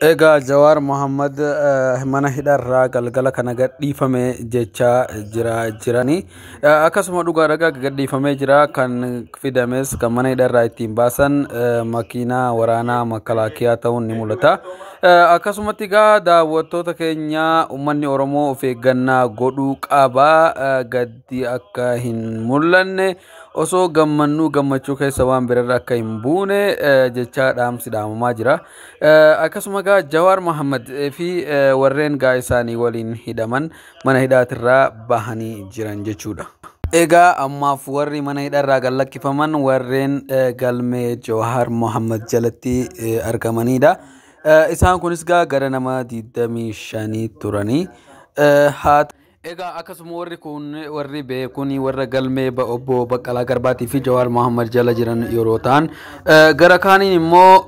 Egaa Jawaar Mohammad mana hidharraa galgala kana gadhiifame jecha jirani. Akkasuma dhugaadhaa gadhiifamee jira kan fidames kan mana hidharraa ittiin baasan makiinaa waraanaa makalaakiyaa ta'uun ni mul'ata. Akkasumatti egaa daawwattoota keenya uummanni Oromoo of eeggannaa godhuu qaba gaddi akka hin mul'anne osoo gammannuu gammachuu keessa waan birarra akka hin buune jecha dhaamsi dhaamamaa jira. Akkasuma egaa Jawaar Mohammad fi warreen gaa isaanii waliin hidhaman mana hidhaatirraa bahanii jiran jechuudha. Egaa ammaaf warri mana hidharraa gallakkifaman warreen galmee Jawaar Mohammad jalatti argamanidha. Isaan kunis gaa gara nama 25 turanii Egaa akkasuma warri beekun warra galmee obbo Baqqalaa Garbaatii fi Jawaar Mohammad jala jiran yeroo ta'an gara kaaniin immoo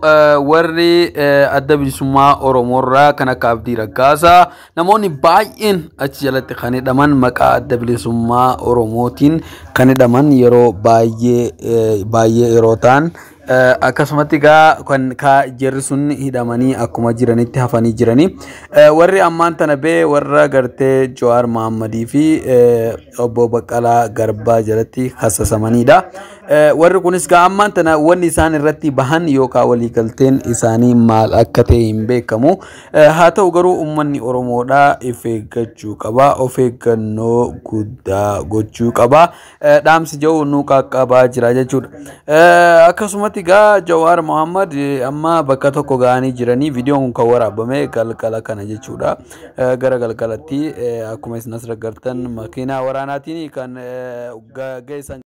warri adda bilisummaa Oromoorraa kan akka Abdii Raggaasaa namoonni baay'een achi jalatti kan hidhaman maqaa adda bilisummaa Oromootiin kan hidhaman yeroo baay'ee yeroo ta'an akkasumatti gaa kan jarri sun hidhamanii akkuma jiranitti hafanii jiranii warri ammaan tana bee warra gartee Jawaar Mohammadii fi obbo Baqqalaa Garbaa jalatti hassasamanidha. Warri kunis gaa ammaan tana wanni isaan irratti bahan yookaan waliigalteen isaanii maal akka ta'e hin beekamu. Haa ta'u garuu uummanni Oromoodhaa of eeggachuu qaba, of eeggannoo guddaa gochuu qaba. Dhaamsi jiru nu qaqqabaa jira jechuudha. Akkasumatti egaa Jawaar Mohammad amma bakka tokko ga'anii jiranii viidiyoon kun kan waraabame galgala kana jechuudha. Gara galgalatti akkuma isin as argitan makiinaa waraanaatiin kan geessan